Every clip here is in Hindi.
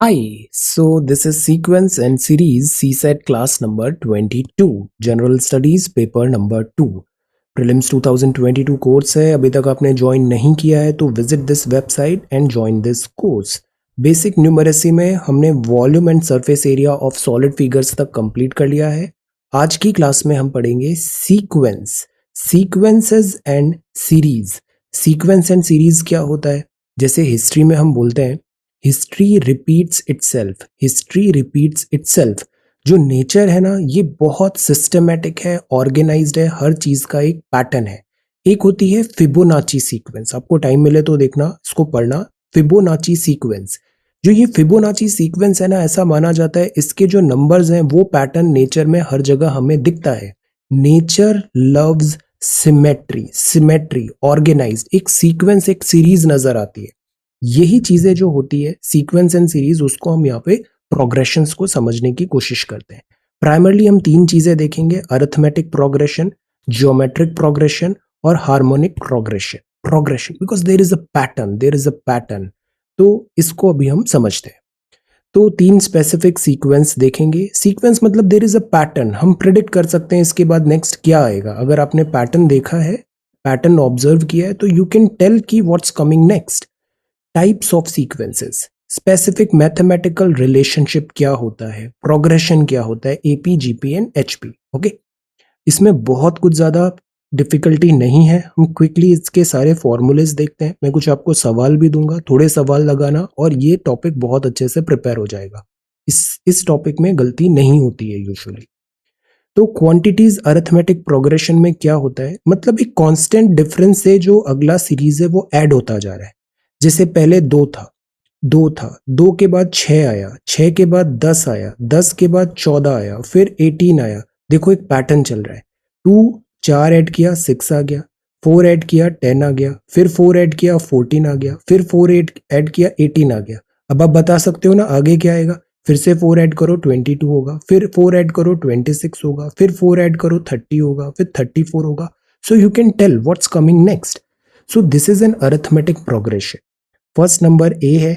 Hi, so this is sequence and series CSET class number 22, General Studies paper number 2. Prelims 2022 course है. अभी तक आपने ज्वाइन नहीं किया है तो visit this website and join this course. Basic numeracy में हमने volume and surface area of solid figures तक कंप्लीट कर लिया है. आज की क्लास में हम पढ़ेंगे sequence, sequences and series. Sequence and series क्या होता है? जैसे हिस्ट्री में हम बोलते हैं history repeats itself, history repeats itself. जो नेचर है ना, ये बहुत सिस्टमेटिक है, ऑर्गेनाइज्ड है, हर चीज का एक पैटर्न है. एक होती है फिबोनाची सीक्वेंस, आपको टाइम मिले तो देखना, इसको पढ़ना. फिबोनाची सीक्वेंस, जो ये फिबोनाची सीक्वेंस है ना, ऐसा माना जाता है इसके जो नंबर्स हैं वो पैटर्न नेचर में हर जगह हमें दिखता है. Nature loves symmetry, symmetry, organised, एक सीक्वेंस, एक सीरीज नजर आती है. यही चीजें जो होती है सीक्वेंस एंड सीरीज, उसको हम यहाँ पे प्रोग्रेशंस को समझने की कोशिश करते हैं. प्राइमरली हम तीन चीजें देखेंगे: अरिथमेटिक प्रोग्रेशन, जियोमेट्रिक प्रोग्रेशन और harmonic progression. Progression because there is a pattern, there is a pattern. तो इसको अभी हम समझते हैं. तो तीन स्पेसिफिक सीक्वेंस देखेंगे. सीक्वेंस मतलब देयर इज अ पैटर्न, हम प्रिडिक्ट कर सकते हैं इसके बाद नेक्स्ट क्या आएगा. अगर आपने पैटर्न देखा है, पैटर्न ऑब्जर्व किया है, तो यू कैन टेल कि what's coming next. Types of sequences, specific mathematical relationship क्या होता है, प्रोग्रेशन क्या होता है, AP, GP and HP. Okay, इसमें बहुत कुछ ज्यादा डिफिकल्टी नहीं है. हम क्विकली इसके सारे फॉर्मूलेस देखते हैं. मैं कुछ आपको सवाल भी दूंगा, थोड़े सवाल लगाना और ये टॉपिक बहुत अच्छे से प्रिपेयर हो जाएगा. इस टॉपिक में गलती नहीं होती है यूजुअली. तो क्वांटिटीज अरिथमेटिक प्रोग्रेशन में क्या होता है, मतलब एक कांस्टेंट डिफरेंस से जो अगला सीरीज है वो ऐड होता जा रहा है. जैसे पहले दो था, दो के बाद 6 आया, 6 के बाद 10 आया, 10 के बाद 14 आया, फिर 18 आया. देखो एक पैटर्न चल रहा है. 2 4 ऐड किया 6 आ गया, 4 ऐड किया 10 आ गया, फिर 4 ऐड किया 14 आ गया, फिर 4 ऐड किया 18 आ गया. अब आप बता सकते हो ना आगे क्या आएगा. फिर से 4 ऐड करो 22 होगा, फिर 4 ऐड करो 26 होगा, फिर 4 ऐड करो 30 होगा, फिर 34 होगा. So you can tell what's coming next. So this is an arithmetic progression. First number a है,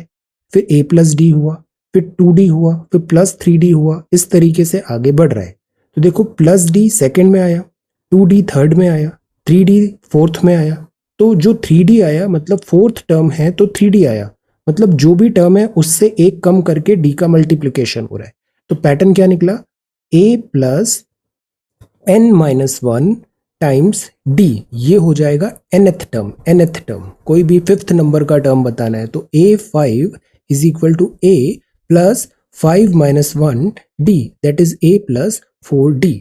फिर ए प्लस डी हुआ, फिर 2D हुआ, फिर प्लस 3D हुआ. इस तरीके से आगे बढ़ रहा है. तो देखो प्लस डी सेकेंड में आया, 2D थर्ड में आया, 3D फोर्थ में आया. तो जो 3D आया मतलब फोर्थ टर्म है तो 3D आया, मतलब जो भी टर्म है उससे एक कम करके डी का मल्टीप्लीकेशन हो रहा है. तो पैटर्न क्या निकला, A plus N minus one times D. ये हो जाएगा nth टर्म. nth टर्म कोई भी फिफ्थ नंबर का टर्म बताना है तो a5 is equal to a plus 5 minus 1 d, that is a plus 4d.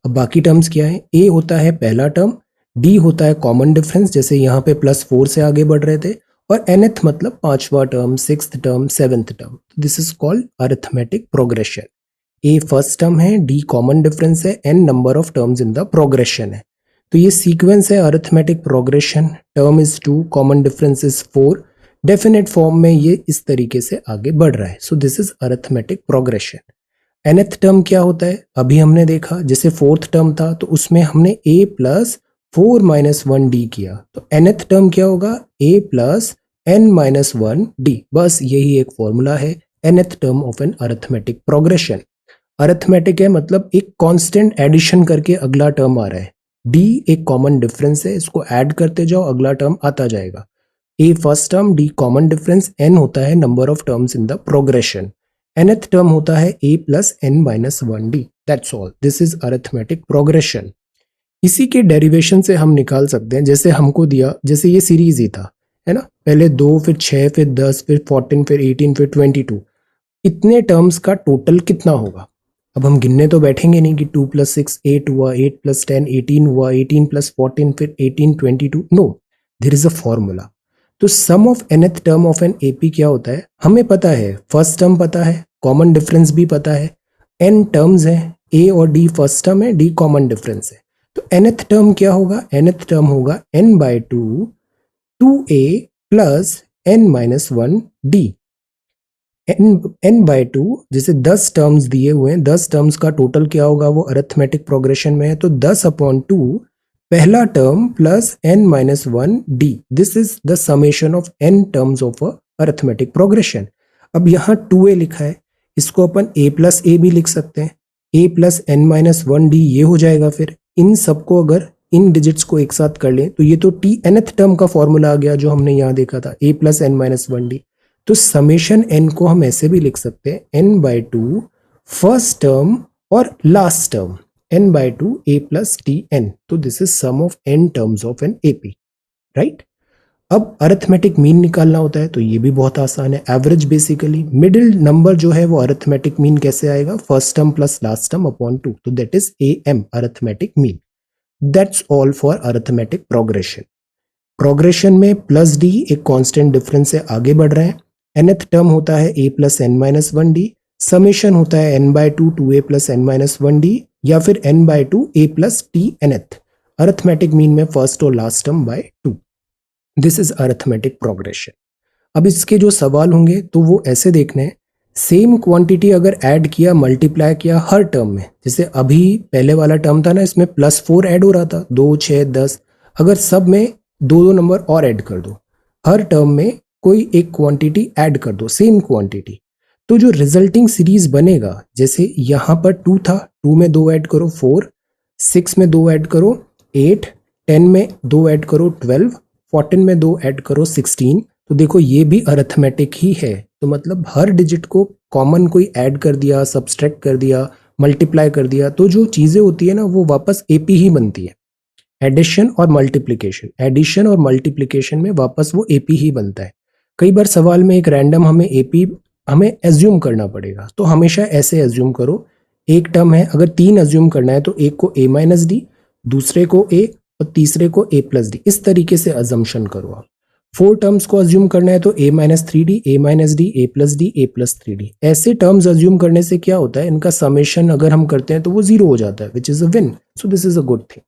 अब बाकी टर्म्स क्या है, a होता है पहला टर्म, d होता है कॉमन डिफरेंस, जैसे यहाँ पे +4 से आगे बढ़ रहे थे, और nth मतलब पांचवा term, sixth term, seventh term. This is called arithmetic progression. A first term है, डी कॉमन डिफरेंस है, n number of terms in the progression है. तो ये सीक्वेंस है arithmetic progression. Term is 2, common difference is 4. Definite form में ये इस तरीके से आगे बढ़ रहा है. So this is arithmetic progression. nth term क्या होता है, अभी हमने देखा, जैसे फोर्थ टर्म था तो उसमें हमने a प्लस 4 माइनस 1 डी किया. तो nth टर्म क्या होगा, a plus n minus 1 d. बस यही एक फॉर्मूला है nth term of an arithmetic progression. Arithmetic है मतलब एक कांस्टेंट एडिशन करके अगला टर्म आ रहा है. डी एक कॉमन डिफरेंस है, इसको ऐड करते जाओ अगला टर्म आता जाएगा. A first term, D common difference, N होता है number of terms in the progression. nth term होता है a plus n minus 1 D. That's all. This is arithmetic progression. इसी के डेरिवेशन से हम निकाल सकते हैं, जैसे हमको दिया, जैसे ये सीरीज ही था, है ना, पहले 2, फिर 6, फिर 10, फिर 14, फिर 18, फिर 22. इतने टर्म्स का टोटल कितना होगा. अब हम गिनने तो बैठेंगे नहीं कि 2 प्लस 6 8 हुआ, 8 प्लस 10 18 हुआ, 18 प्लस 14 फिर 18 22. No, there is a formula. तो sum of nth term of an AP क्या होता है, हमें पता है, फर्स्ट टर्म पता है, कॉमन डिफरेंस भी पता है, n टर्म्स है, a और d फर्स्ट टर्म है, d कॉमन डिफरेंस है. तो nth टर्म क्या होगा, nth टर्म होगा n by 2 2a plus n minus 1 d. n by 2, जैसे 10 टर्म्स दिए हुए हैं, 10 टर्म्स का टोटल क्या होगा वो अरिथमेटिक प्रोग्रेशन में है, तो 10 अपॉन 2 पहला term plus n minus 1 D. This is the summation of n terms of a arithmetic progression. अब यहाँ 2a लिखा है, इसको अपन a प्लस ए भी लिख सकते हैं, a plus N minus one d ये हो जाएगा। फिर इन सबको अगर इन डिजिट्स को एक साथ कर लें तो ये तो टी nth टर्म का फॉर्मूला आ गया जो हमने यहाँ देखा था, a plus N minus one D. तो समेशन n को हम ऐसे भी लिख सकते हैं n by two first term और last term, n by two a plus T N. तो this is sum of n terms of an AP, right. अब अरिथमेटिक मीन निकालना होता है तो ये भी बहुत आसान है, एवरेज बेसिकली। मिडिल नंबर जो है वो अरिथमेटिक मीन कैसे आएगा, first term plus last term upon 2, तो that is AM arithmetic mean. That's all for arithmetic progression. Progression में प्लस डी एक कांस्टेंट डिफरेंस से आगे बढ़ रहे हैं, nth टर्म होता है a plus N minus one d, summation होता है n by two two A plus N minus one d, या फिर n by two A plus t nth। Arithmetic mean में फर्स्ट और last term by 2। This is arithmetic progression. अब इसके जो सवाल होंगे तो वो ऐसे देखने हैं, सेम क्वांटिटी अगर ऐड किया मल्टीप्लाई किया हर टर्म में, जैसे अभी पहले वाला टर्म था ना, इसमें +4 ऐड हो रहा था, 2 6 10, अगर सब में दो दो नंबर और ऐड कर दो, हर टर्म में कोई एक क्वांटिटी ऐड कर दो, सेम क्वांटिटी, तो जो रिजल्टिंग सीरीज बनेगा, जैसे यहाँ पर 2 था, 2 में 2 ऐड करो 4, 6 में 2 ऐड करो 8, 10 में 2 ऐड करो 12, 14 में 2 ऐड करो 16, तो देखो ये भी अरिथमेटिक ही है। तो मतलब हर डिजिट को कॉमन कोई ऐड कर दिया, सब्सट्रैक्ट कर दिया, मल्टीप्लाई कर दिया, तो जो चीजें होती है ना वो वापस AP ही बनती है। एडिशन और मल्टीप्लिकेशन, एडिशन और मल्टीप्लिकेशन में वापस वो AP ही बनता है। कई बार सवाल में एक रैंडम हमें AP हमें एज्यूम करना पड़ेगा, तो हमेशा ऐसे एज्यूम करो, एक टर्म है, अगर 3 एज्यूम करना है तो एक को A माइनस डी, दूसरे को A और तीसरे को A प्लस डी, इस तरीके से अजम्पशन करो आप। 4 टर्म्स को अज्यूम करना है तो A minus three D, A minus d, A plus D, A plus three D. ऐसे टर्म्स अज्यूम करने से क्या होता है, इनका समेशन अगर हम करते हैं तो वो 0 हो जाता है, which is a win. So this is a good thing.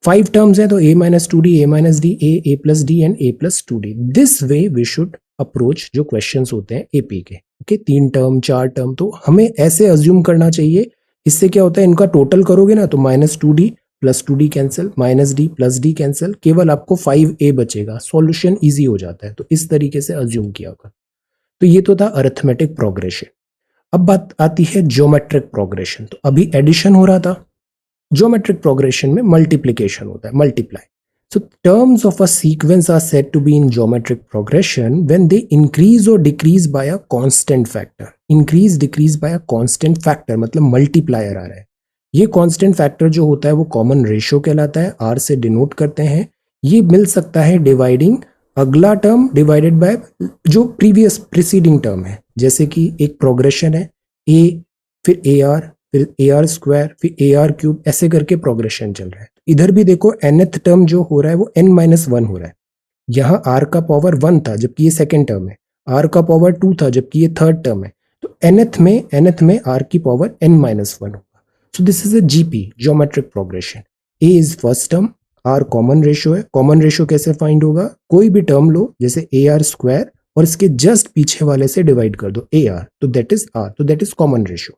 5 terms है तो A minus two d, A minus d, A plus d and A plus two d. This way we should approach जो क्वेश्चंस होते हैं AP के। ओके, 3 टर्म 4 टर्म, तो हमें ऐसे अज्यूम करना चाहिए। इससे क्या होता है, इनका टोटल करोगे ना तो minus two D plus two D cancel, minus D plus D cancel, केवल आपको 5A बचेगा, सॉल्यूशन इजी हो जाता है। तो इस तरीके से अज्यूम किया होगा। तो ये तो था अरिथमेटिक प्रोग्रेशन। अब बात आती है ज्योमेट्रिक प्रोग्रेशन। तो अभी एडिशन हो रहा था, ज्योमेट्रिक प्रोग्रेशन में मल्टीप्लिकेशन होता है, multiply. So terms of a sequence are said to be in geometric progression when they increase or decrease by a constant factor. Increase decrease by a constant factor मतलब मल्टीप्लायर आ रहा है। ये कांस्टेंट फैक्टर जो होता है वो कॉमन रेशियो कहलाता है, R से डिनोट करते हैं। ये मिल सकता है डिवाइडिंग अगला टर्म डिवाइडेड बाय जो प्रीवियस प्रीसीडिंग टर्म है। जैसे कि एक प्रोग्रेशन है A फिर AR फिर AR स्क्वायर फिर AR क्यूब, ऐसे करके प्रोग्रेशन चल रहा है। इधर भी देखो nth टर्म जो हो रहा है वो n माइनस वन हो रहा है। यहाँ R का पावर 1 था जबकि ये सेकेंड टर्म है, R का पावर 2 था जबकि ये थर्ड टर्म है। तो nth में R की पावर n माइनस वन होगा। सो this is a GP, geometric progression. A is first term, R common ratio है। कॉमन रेशियो कैसे फाइंड होगा, कोई भी टर्म लो जैसे AR स्क्वायर और इसके जस्ट पीछे वाले से डिवाइड कर दो AR, तो दैट इज R, तो दैट इज कॉमन रेशियो,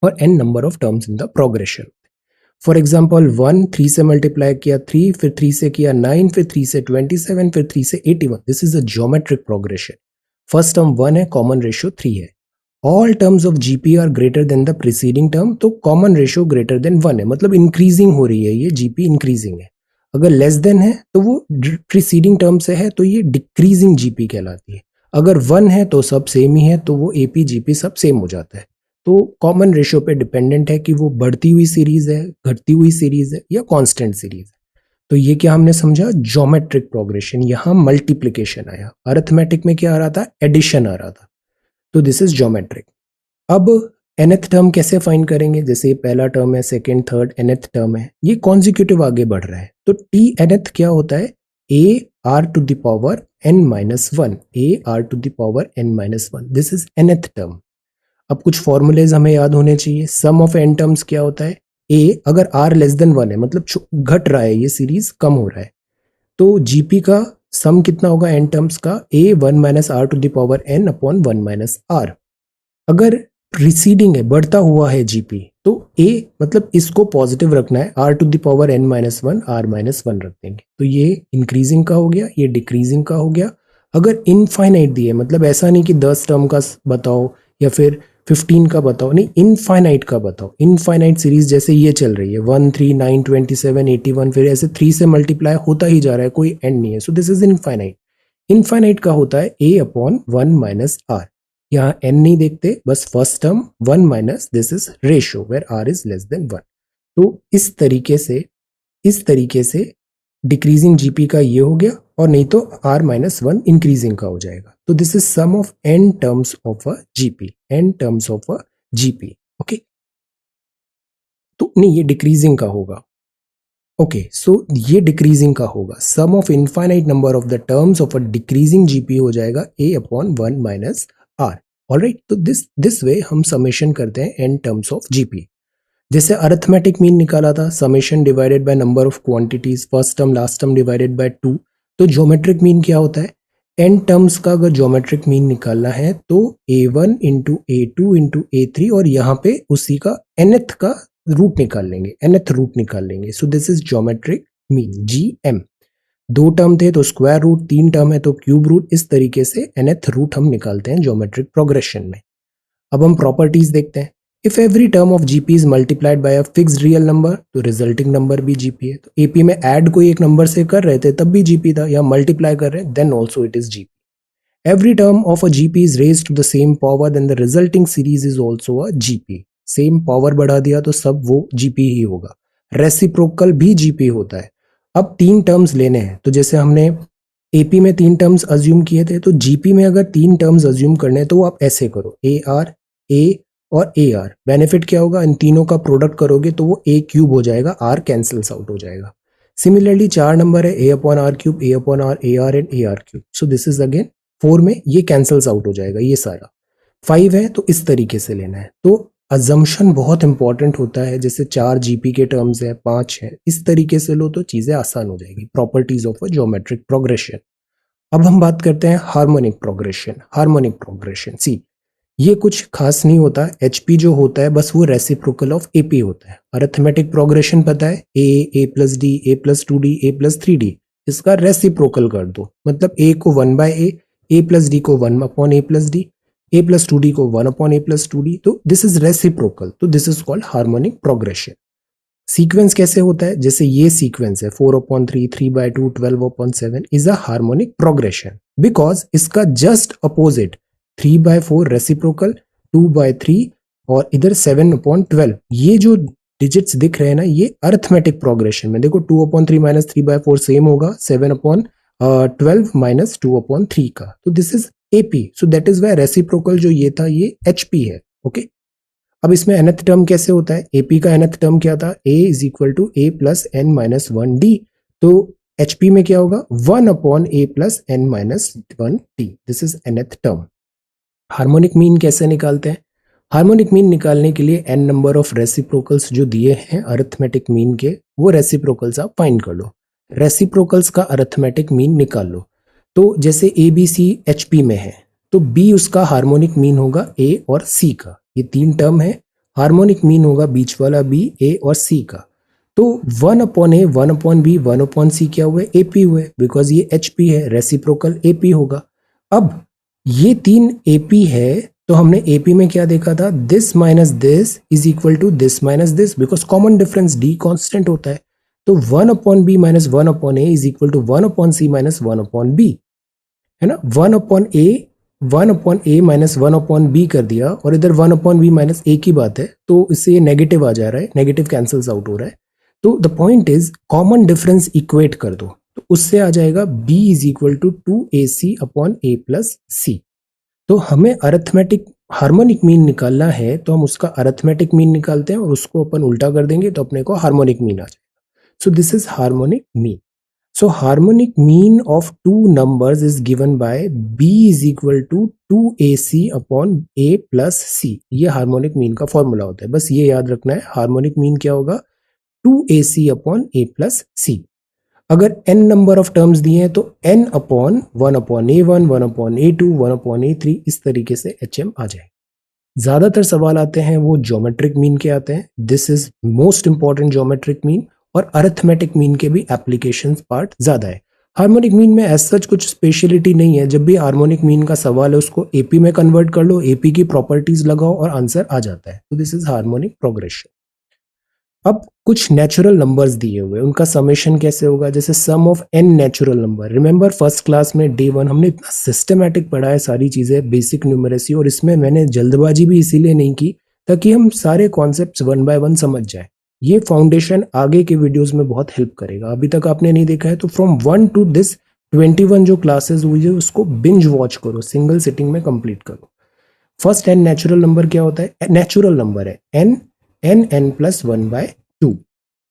और n number of terms in the progression. For example 1 3 से मल्टीप्लाई किया 3, फिर 3 से किया 9, फिर 3 से 27, फिर 3 से 81। This is a geometric progression. First term 1 है, कॉमन रेशियो 3 है। All terms of GP are greater than the preceding term, तो कॉमन रेशियो ग्रेटर देन 1 है, मतलब इंक्रीजिंग हो रही है, ये GP इंक्रीजिंग है। अगर लेस देन है तो वो प्रीसीडिंग टर्म से है, तो ये डिक्रीजिंग GP कहलाती है। अगर 1 है तो सब सेम ही है, तो वो AP GP सब सेम हो जाता है। तो कॉमन रेशियो पे डिपेंडेंट है कि वो बढ़ती हुई सीरीज है, घटती हुई सीरीज है या कांस्टेंट सीरीज है। तो ये क्या हमने समझा, ज्योमेट्रिक प्रोग्रेशन। यहाँ मल्टीप्लिकेशन आया, अरिथमेटिक में क्या आ रहा था, एडिशन आ रहा था। तो दिस इज ज्योमेट्रिक। अब nth टर्म कैसे फाइंड करेंगे, जैसे पहला टर्म है, सेकेंड थर्ड nth टर्म है, ये कॉन्जिक्यूटिव आगे बढ़ रहा है। तो t nth क्या होता है, a r to the power n minus one, a r to the power n minus one, this is nth term. अब कुछ फॉर्मूलेज हमें याद होने चाहिए। सम ऑफ n टर्म्स क्या होता है, a अगर r लेस देन 1 है मतलब घट रहा है, ये सीरीज कम हो रहा है, तो GP का सम कितना होगा n टर्म्स का, a 1 minus r to the power n upon 1 minus r. अगर रिसीडिंग है, बढ़ता हुआ है GP, तो a मतलब इसको पॉजिटिव रखना है, r to the power n minus one, r minus one रख देंगे। तो ये इंक्रीजिंग का हो गया, ये डिक्रीजिंग का हो गया। अगर इनफाइनाइट दिए, मतलब ऐसा नहीं कि 10 टर्म का बताओ या फिर 15 का बताओ, नहीं, इनफाइनाइट का बताओ। इनफाइनाइट सीरीज जैसे ये चल रही है 1 3 9 27 81, फिर ऐसे 3 से मल्टीप्लाई होता ही जा रहा है, कोई एंड नहीं है, so this is infinite. Infinite का होता है a अपॉन 1 माइनस आर। यहाँ n नहीं देखते, बस first term 1 minus this is ratio where r is less than 1। तो इस तरीके से डिक्रीजिंग जीपी का ये हो गया, और नहीं तो r माइनस 1 इंक्रीजिंग का हो जाएगा। तो this is sum of n terms of a GP, n terms of a GP. Okay, तो नहीं, ये डिक्रीजिंग का होगा। ओके, सो ये डिक्रीजिंग का होगा। Sum of infinite number of the terms of a decreasing GP हो जाएगा a upon 1 minus R. Alright, तो दिस वे हम समेशन करते हैं n टर्म्स ऑफ जीपी। जैसे अरिथमेटिक मीन निकाला था, summation divided by number of quantities, first term last term divided by 2। तो ज्योमेट्रिक मीन क्या होता है? n टर्म्स का अगर ज्योमेट्रिक मीन निकालना है तो a1 into a2 into a3, और यहाँ पे उसी का nth का रूट निकाल लेंगे, nth रूट निकाल लेंगे। सो this is geometric mean gm। 2 term थे तो स्क्वायर रूट, 3 टर्म है तो क्यूब रूट, इस तरीके से nth रूट हम निकालते हैं ज्योमेट्रिक प्रोग्रेशन में। अब हम प्रॉपर्टीज देखते हैं। If every term of GP is multiplied by a fixed real number, तो रिजल्टिंग नंबर भी जीपी है। तो एपी में ऐड कोई एक नंबर से कर रहे थे तब भी जीपी था, या मल्टीप्लाई कर रहे हैं then also it is GP. Every term of a GP is raised to the same power, then the resulting series is also a GP. Same power बढ़ा दिया तो सब वो जीपी ही होगा। रेसिप्रोकल भी जीपी होता है। अब 3 टर्म्स लेने हैं, तो जैसे हमने एपी में 3 टर्म्स अज्यूम किए थे, तो जीपी में अगर 3 टर्म्स अज्यूम करने हैं तो आप ऐसे करो, ए आर, ए और ए आर। बेनिफिट क्या होगा? इन तीनों का प्रोडक्ट करोगे तो वो ए क्यूब हो जाएगा, आर कैंसल्स आउट हो जाएगा। सिमिलरली 4 नंबर है, A upon R cube, A upon R, A R and A R cube. So this is again 4 में ये कैंसल्स आउट हो जाएगा ये सारा। 5 है तो इस तरीके से लेना है। तो अजम्पशन बहुत इंपॉर्टेंट होता है, जैसे 4 जीपी के टर्म्स है, 5 है, इस तरीके से लो तो चीजें आसान हो जाएगी। Properties of a geometric progression. अब हम बात करते हैं हार्मोनिक प्रोग्रेशन। हार्मोनिक प्रोग्रेशन, सी, ये कुछ खास नहीं होता। एचपी जो होता है बस वो रेसिप्रोकल ऑफ एपी होता है। अरिथमेटिक प्रोग्रेशन पता है, ए प्लस डी, ए प्लस 2d, ए प्लस 3d। इसका रेसिप्रोकल कर दो, मतलब ए को 1 बाय ए प्लस डी को 1 अपॉन ए प्लस डी, ए प्लस 2d को 1 अपॉन ए प्लस 2d। तो दिस इज रेसिप्रोकल, तो this is called harmonic progression. Sequence कैसे होता है? जैसे ये सीक्वेंस है 4/3, 3/2, 12/7 is a harmonic progression, because इसका जस्ट अपोजिट 3/4 रेसिप्रोकल, 2/3 और इधर 7/12, ये जो डिजिट्स दिख रहे हैं ना, ये अरिथमेटिक प्रोग्रेशन में देखो 2/3 माइनस 3/4 सेम होगा 7/12 माइनस 2/3 का। तो this is AP, so that is why reciprocal जो ये था ये एचपी है। ओके, अब इसमें nth टर्म कैसे होता है? एपी का nth टर्म क्या था? a is equal to A plus N minus 1d। तो एचपी में क्या होगा? 1 upon A plus N minus 1d। This is nth term. Harmonic mean कैसे निकालते हैं? हार्मोनिक मीन निकालने के लिए n नंबर ऑफ रेसिप्रोकल्स जो दिए हैं अरिथमेटिक मीन के, वो रेसिप्रोकल्स आप फाइंड कर लो। रेसिप्रोकल्स का अरिथमेटिक मीन निकाल लो। तो जैसे a b c H P में है, तो बी उसका हार्मोनिक मीन होगा ए और सी का। ये 3 टर्म है, हार्मोनिक मीन होगा बीच वाला बी, ए और सी का। तो 1 अपॉन ए, 1 अपॉन बी, 1 अपॉन सी क्या हुए? ए पी हुए, बिकॉज ये एच पी है, रेसिप्रोकल ए पी होगा। अब ये 3 एपी है, तो हमने एपी में क्या देखा था? This minus this is equal to this minus this, because common difference d constant होता है। तो 1 upon b minus 1 upon a is equal to 1 upon c minus 1 upon b, है ना। 1 upon a minus 1 upon b कर दिया, और इधर 1 अपॉन बी माइनस ए की बात है, तो इससे ये नेगेटिव आ जा रहा है, नेगेटिव कैंसल्स आउट हो रहा है। तो the point is common difference equate कर दो, तो उससे आ जाएगा b is equal to 2ac upon A plus C. तो हमें अरिथमेटिक हार्मोनिक मीन निकालना है, तो हम उसका अरिथमेटिक मीन निकालते हैं और उसको अपन उल्टा कर देंगे तो अपने को हार्मोनिक मीन आ जाएगा। सो this is harmonic mean. So harmonic mean of two numbers is given by b is equal to 2ac upon a plus c। ये हार्मोनिक मीन का फॉर्मूला होता है, बस ये याद रखना है। हार्मोनिक मीन क्या होगा? 2ac upon a plus c। अगर n नंबर ऑफ टर्म्स दिए हैं तो n upon 1 upon a1, 1 upon a2, 1 upon a3, इस तरीके से hm आ जाए। ज्यादातर सवाल आते हैं वो ज्योमेट्रिक मीन के आते हैं। This is most important geometric mean, और अरिथमेटिक मीन के भी एप्लीकेशन पार्ट ज्यादा है। हार्मोनिक मीन में एज सच कुछ स्पेशलिटी नहीं है, जब भी हार्मोनिक मीन का सवाल है उसको एपी में कन्वर्ट कर लो, एपी की प्रॉपर्टीज लगाओ और आंसर आ जाता है। तो दिस इज हार्मोनिक प्रोग्रेशन। अब कुछ नेचुरल नंबर्स दिए हुए, उनका समेशन कैसे होगा, जैसे sum of N natural number. Remember first class में डे 1 हमने इतना सिस्टमैटिक पढ़ा है सारी चीजें, बेसिक न्यूमरेसी, और इसमें मैंने जल्दबाजी भी इसीलिए नहीं की ताकि हम सारे कॉन्सेप्ट्स वन बाय वन समझ जाए। ये फाउंडेशन आगे के वीडियोस में बहुत हेल्प करेगा। अभी तक आपने नहीं देखा है तो फ्रॉम 1 टू दिस 21 जो क्लासेस हुई है उसको बिंज वॉच करो, सिंगल सिटिंग में कंप्लीट करो। फर्स्ट एन नेचुरल नंबर क्या होता है, नेचुरल नंबर है n, n plus 1/2।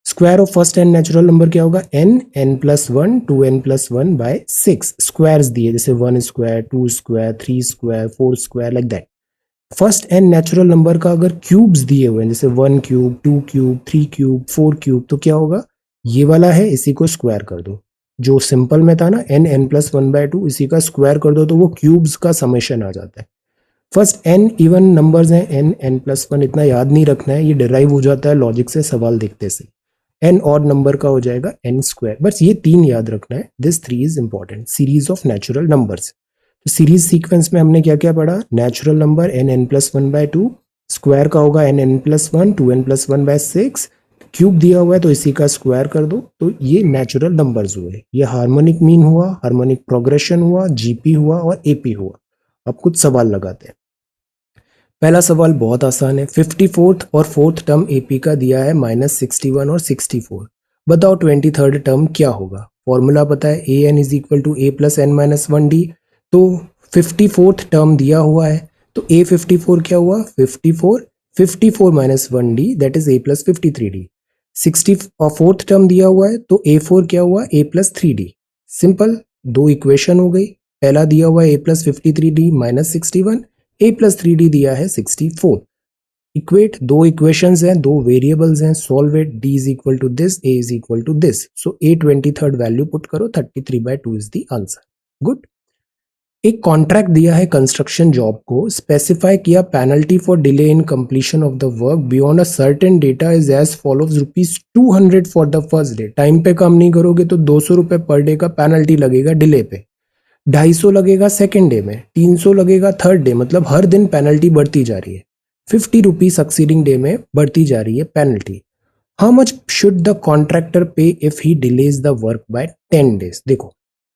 Square of first n natural number क्या होगा, N plus 1, 2n plus 1/6। Squares दिए जैसे 1 square, 2 square, 3 square, 4 square, like that. First n natural number का अगर क्यूब्स दिए हुए हैं जैसे 1 क्यूब, 2 क्यूब, 3 क्यूब, 4 क्यूब, तो क्या होगा, ये वाला है इसी को स्क्वायर कर दो। जो सिंपल में था ना एन प्लस 1/2, इसी का स्क्वायर कर दो तो वो क्यूब्स का समेशन आ जाता है। फर्स्ट एन इवन नंबर्स हैं, एन प्लस 1 इतना याद नहीं रखना है, ये डिराइव हो जाता है लॉजिक से सवाल देखते से। एन ऑड नंबर का हो जाएगा एन स्क्वायर, बस ये 3 याद रखना है। This 3 is important. Series of natural numbers, तो सीरीज सीक्वेंस में हमने क्या क्या पढ़ा, natural number n plus 1/2, square का होगा N plus 1, 2n plus 1/6, cube दिया हुआ है तो इसी का स्क्वायर कर दो, तो ये नेचुरल नंबर्स हुए। ये हार्मोनिक मीन हुआ, हार्मोनिक प्रोग्रेशन हुआ, जीपी हुआ और एपी हुआ। अब कुछ सवाल लगाते हैं। पहला सवाल बहुत आसान है, 54th और 4th टर्म एपी का दिया है -61 और 64। बताओ 23rd टर्म क्या होगा। फॉर्मूला पता है, A N is equal to A plus N minus 1d। तो 54th टर्म दिया हुआ है तो ए 54 क्या हुआ, 54 minus 1d that is a plus 53d। 64th term दिया हुआ है तो A4 क्या हुआ, a प्लस 3d। सिंपल, दो इक्वेशन हो गई। पहला दिया हुआ है a plus 53d minus 61, a plus 3d दिया है 64। इक्वेट, दो इक्वेशंस हैं, दो वेरिएबल्स हैं, solve it. d is equal to this, a is equal to this, so a 23rd value put करो, 33/2 इज द आंसर। गुड। एक कॉन्ट्रैक्ट दिया है कंस्ट्रक्शन जॉब को, स्पेसिफाई किया penalty for delay in completion of the work beyond a certain date is as follows, ₹200 for the first day. Time पे काम नहीं करोगे तो 200 रुपए पर डे का पेनल्टी लगेगा डिले पे, 250 लगेगा सेकेंड डे में, 300 लगेगा थर्ड डे, मतलब हर दिन पेनल्टी बढ़ती जा रही है। 50 रुपी सक्सीडिंग डे में बढ़ती जा रही है penalty. How much should the contractor pay if he delays the work by 10 days. देखो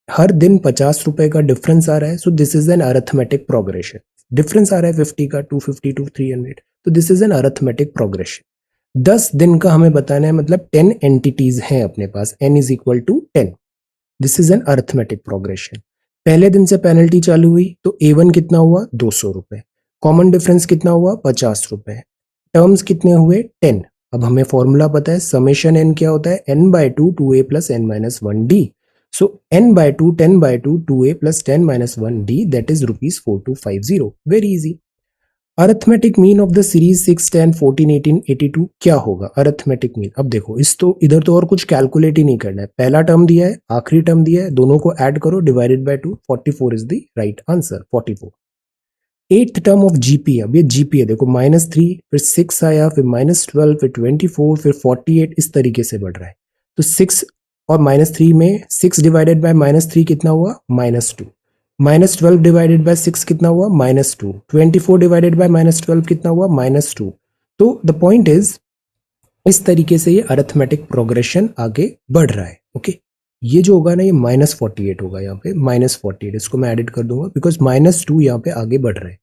हर दिन 50 रुपए का डिफरेंस आ रहा है, so this is an arithmetic progression. Difference आ रहा है 50 का, 250 टू 300, तो this is an arithmetic progression. 10 दिन का हमें बताना है, मतलब 10 एंटिटीज हैं अपने पास, n is equal to 10। This is an arithmetic progression. पहले दिन से पेनल्टी चालू हुई तो A1 कितना हुआ, 200 रुपए। कॉमन डिफरेंस कितना हुआ, 50 रुपए। टर्म्स कितने हुए, 10। अब हमें फॉर्मूला पता है, समेशन n क्या होता है, n/2 2a plus n minus 1d। So n/2 10/2 2a plus 10 minus 1d that is ₹4250. Very easy. Arithmetic mean of the series 6, 10, 14, 18, 82 क्या होगा अरिथमेटिक मीन। अब देखो इस तो इधर तो और कुछ कैलकुलेट ही नहीं करना है, पहला टर्म दिया है, आखिरी टर्म दिया है, दोनों को ऐड करो, divided by 2, 44 is the right answer, 44। Eighth term of GP, अब ये जीपी है, देखो -3, फिर 6 आया, फिर -12, फिर 24, फिर 48, इस तरीके से बढ़ रहा है। तो 6 और -3 में 6 डिवाइडेड बाय -3 कितना हुआ, -2। -12 डिवाइडेड बाय 6 कितना हुआ, -2। 24 डिवाइडेड बाय -12 कितना हुआ, -2। तो द पॉइंट इज इस तरीके से ये अरिथमेटिक प्रोग्रेशन आगे बढ़ रहा है। ओके, ये जो होगा ना ये -48 होगा, यहाँ पे -48, इसको मैं एडिट कर दूंगा बिकॉज -2 यहाँ पे आगे बढ़ रहे हैं।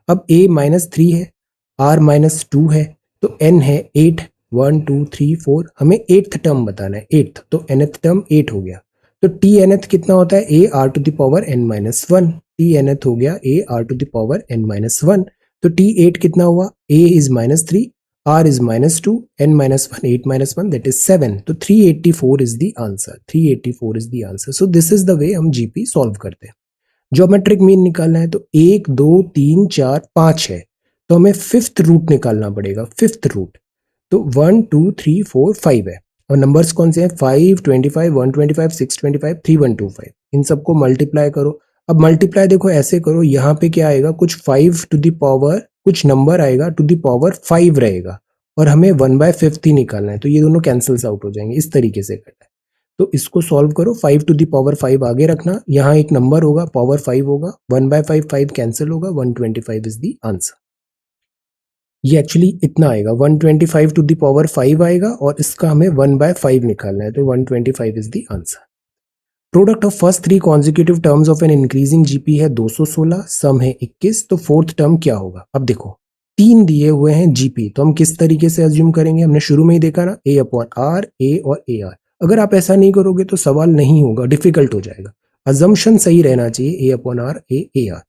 अब a -3 है, r -2 है, तो n है 8, 1 2 3 4, हमें 8th टर्म बताना है, 8th, तो nth टर्म 8 हो गया। तो t nth कितना होता है, a r to the power n-1, t nth हो गया a r to the power n-1। तो t 8 कितना हुआ, a is -3, r is -2, n-1, 8 - 1 that is 7, तो 384 is the answer, 384 is the answer। So this is the way हम GP सॉल्व करते हैं। ज्योमेट्रिक मीन निकालना है तो 1 2 3 4 5 है, तो हमें 5th रूट निकालना पड़ेगा, 5th रूट। तो 1 2 3 4 5 है, और नंबर्स कौन से हैं, 5 25 125 625 3125, इन सबको मल्टीप्लाई करो। अब मल्टीप्लाई देखो ऐसे करो, यहाँ पे क्या आएगा, कुछ 5 टू द पावर, कुछ नंबर आएगा टू द पावर 5 रहेगा, और हमें 1/5 ही निकालना है, तो ये दोनों कैंसल्स आउट हो जाएंगे, इस तरीके से करना है। तो इसको सॉल्व करो, 5 टू द पावर 5 आगे रखना, यहाँ एक नंबर होगा, पावर 5 होगा, 1/5 5 कैंसिल होगा, 125 इज द आंसर। ये एक्चुअली इतना आएगा, 125 टू द पावर 5 आएगा और इसका हमें 1/5 निकालना है, तो 125 is the answer. Product of first 3 consecutive terms of an increasing GP है 216, सम है 21, तो फोर्थ टर्म क्या होगा? अब देखो 3 दिए हुए हैं जीपी, तो हम किस तरीके से अज्यूम करेंगे? हमने शुरू में ही देखा ना, ए अपॉन आर, ए और ए आर। अगर आप ऐसा नहीं करोगे तो सवाल नहीं होगा, डिफिकल्ट हो जाएगा। अजम्पशन सही रहना चाहिए, ए अपॉन आर, ए आर।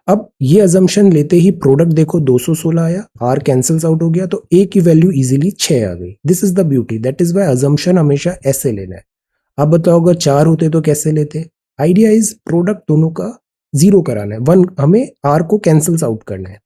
अब ये अजम्पशन लेते ही प्रोडक्ट देखो 216 आया, आर कैंसिल्स आउट हो गया, तो ए की वैल्यू इजीली 6 आ गई। This is the beauty, that is why assumption हमेशा ऐसे लेना है। अब बताओ अगर 4 होते तो कैसे लेते? आइडिया इज प्रोडक्ट दोनों का 0 कराना है, 1 हमें आर को कैंसिल्स आउट करना है।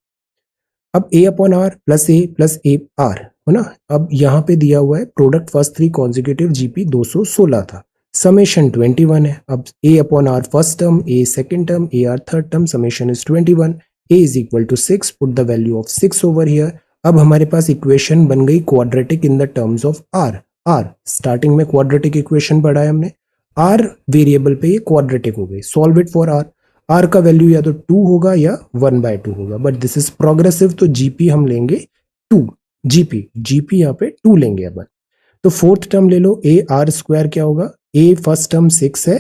अब A upon R plus A R है ना। अब यहाँ पे दिया हुआ है प्रोडक्ट फर्स्ट 3 कॉन्जिक्यूटिव जीपी 216 था, समेशन 21 है। अब A upon R first term, A second term, A R third term, summation is 21, A is equal to 6, put the value of 6 over here. अब हमारे पास इक्वेशन बन गई quadratic in the terms of R. आर स्टार्टिंग में क्वाड्रेटिक इक्वेशन पढ़ा है हमने, आर वेरिएबल पे ये क्वाड्रेटिक हो गई। Solve it for r, r का वैल्यू या तो 2 होगा या 1/2 होगा, बट दिस इज प्रोग्रेसिव, तो जीपी हम लेंगे 2। जीपी यहाँ पे 2 लेंगे अपन। तो फोर्थ टर्म ले लो, ए आर स्क्वायर क्या होगा? ए फर्स्ट टर्म 6 है,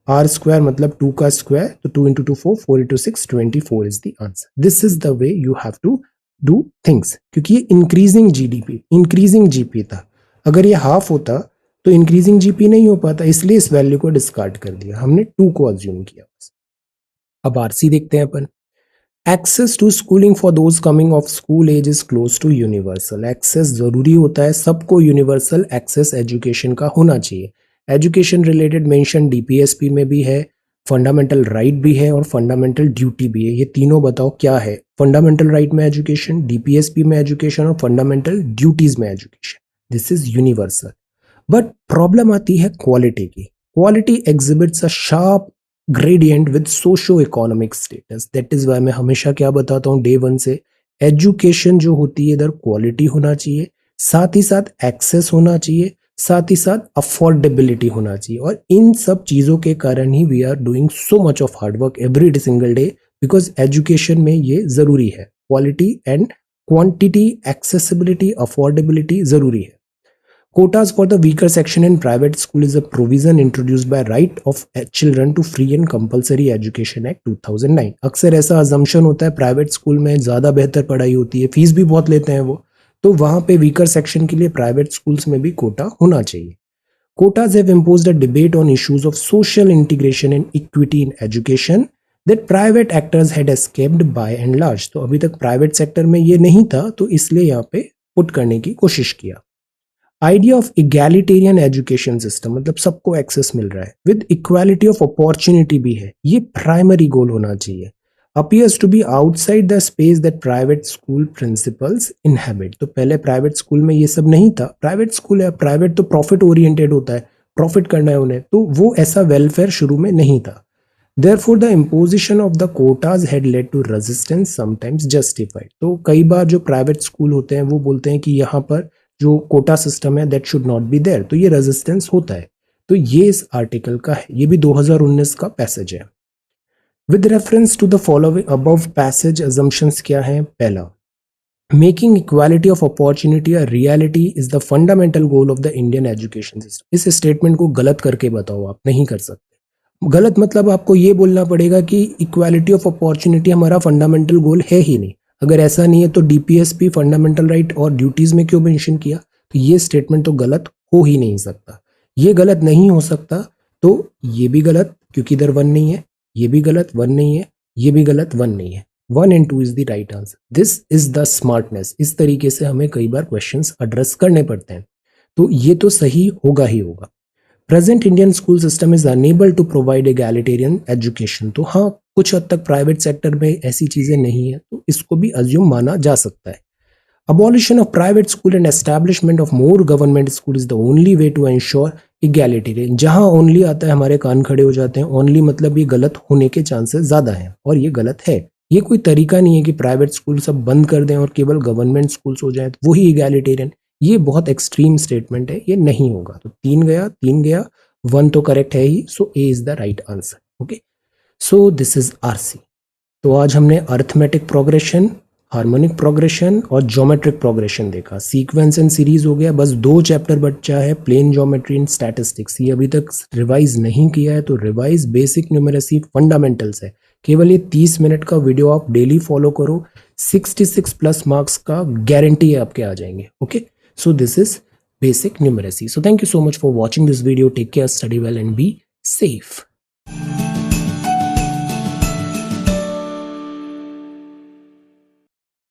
आर स्क्वायर मतलब 2 का स्क्वायर, तो 2 into 2 4, 4 into 6 24 is the answer. This is the way you have to do things, क्योंकि ये इंक्रीजिंग जीपी था। अगर ये हाफ होता तो इंक्रीजिंग जीपी नहीं हो पाता, इसलिए इस वैल्यू को डिस्कार्ड कर दिया हमने, 2 को अज्यूम किया। अब आरसी देखते हैं अपन। Access to schooling for those coming of school age is close to universal. Access जरूरी होता है, सबको यूनिवर्सल एक्सेस एजुकेशन का होना चाहिए। एजुकेशन रिलेटेड मेंशन डीपीएसपी में भी है, फंडामेंटल राइट भी है और फंडामेंटल ड्यूटी भी है। ये तीनों बताओ क्या है? फंडामेंटल राइट में एजुकेशन, डीपीएसपी में एजुकेशन और फंडामेंटल ड्यूटीज में education. This is universal. But problem आती है क्वालिटी की। Quality exhibits a sharp gradient with socio economic status. That is why मैं हमेशा क्या बताता हूँ डे 1 से, एजुकेशन जो होती है इधर क्वालिटी होना चाहिए, साथ ही साथ एक्सेस होना चाहिए, साथ ही साथ अफोर्डेबिलिटी होना चाहिए। और इन सब चीजों के कारण ही we are doing so much of hard work every single day, because education में ये जरूरी है। Quality and quantity, accessibility, affordability जरूरी है। Quotas for the weaker section in private school is a provision introduced by Right of Children to Free and Compulsory Education Act 2009। अक्सर ऐसा assumption होता है प्राइवेट स्कूल में ज़्यादा बेहतर पढ़ाई होती है, फीस भी बहुत लेते हैं वो, तो वहाँ पे वीकर सेक्शन के लिए प्राइवेट स्कूल्स में भी कोटा होना चाहिए। Quotas have imposed a debate on issues of social integration and equity in education that private actors had escaped by and large। तो अभी तक प्राइवेट सेक्टर में ये नहीं था, तो इसलिए यहाँ पे पुट करने की कोशिश किया। Idea of egalitarian education system, मतलब सबको एक्सेस मिल रहा है, विद इक्वालिटी ऑफ अपॉर्चुनिटी भी है, ये प्राइमरी गोल होना चाहिए। Appears to be outside the space that private school principals inhabit. तो पहले प्राइवेट स्कूल में ये सब नहीं था, प्राइवेट स्कूल है, प्राइवेट तो प्रॉफिट ओरिएंटेड होता है, प्रॉफिट करना है उन्हें, तो वो ऐसा वेलफेयर शुरू में नहीं था। Therefore, the imposition of the quotas had led to resistance, sometimes justified। तो कई बार जो प्राइवेट स्कूल होते हैं वो बोलते हैं कि यहाँ पर जो कोटा सिस्टम है that should not be there, तो ये रेजिस्टेंस होता है। तो ये इस आर्टिकल का है, ये भी 2019 का पैसेज है। With reference to the following above passage, assumptions क्या है? पहला, making equality of opportunity a reality is the fundamental goal of the Indian education system. इस स्टेटमेंट को गलत करके बताओ, आप नहीं कर सकते। गलत मतलब आपको ये बोलना पड़ेगा कि इक्वालिटी ऑफ अपॉर्चुनिटी हमारा फंडामेंटल गोल है ही नहीं। अगर ऐसा नहीं है तो डीपीएसपी, फंडामेंटल राइट और ड्यूटीज में क्यों मेंशन किया? तो ये स्टेटमेंट तो गलत हो ही नहीं सकता। ये गलत नहीं हो सकता, तो ये भी गलत क्योंकि इधर 1 नहीं है, ये भी गलत 1 नहीं है, ये भी गलत 1 नहीं है। 1 and 2 is the right answer. This is the smartness. इस तरीके से हमें कई बार क्वेश्चंस एड्रेस करने पड़ते हैं, तो ये तो सही होगा ही होगा। Present Indian school system is unable to provide egalitarian education. तो हाँ, कुछ हद तक प्राइवेट सेक्टर में ऐसी चीजें नहीं है, तो इसको भी अज्यूम माना जा सकता है। Abolition of private school and establishment of more government school is the only way to ensure egalitarian. जहां ओनली आता है हमारे कान खड़े हो जाते हैं। ओनली मतलब ये गलत होने के चांसेस ज्यादा हैं, और ये गलत है। ये कोई तरीका नहीं है कि प्राइवेट स्कूल सब बंद कर दें और केवल गवर्नमेंट स्कूल्स हो जाए, तो वही इगैलिटेरियन। ये बहुत एक्सट्रीम स्टेटमेंट है, ये नहीं होगा। तो 3 गया, 3 गया, 1 तो करेक्ट है ही, so A is the right answer. Okay, so this is RC. तो आज हमने अर्थमेटिक प्रोग्रेशन, हार्मोनिक प्रोग्रेशन और ज्योमेट्रिक प्रोग्रेशन देखा. सीक्वेंस एंड सीरीज हो गया. बस 2 चैप्टर बचा है, प्लेन ज्योमेट्री एंड स्टैटिस्टिक्स. ये अभी तक रिवाइज नहीं किया है तो रिवाइज बेसिक न्यूमेरेसी फंडामेंटल्स है. केवल ये 30 मिनट का वीडियो आप डेली फॉलो करो, 66 प्लस मार्क्स का गारंटी है आपके आ जाएंगे. Okay, so this is basic numeracy. So thank you so much for watching this video. Take care, study well and be safe.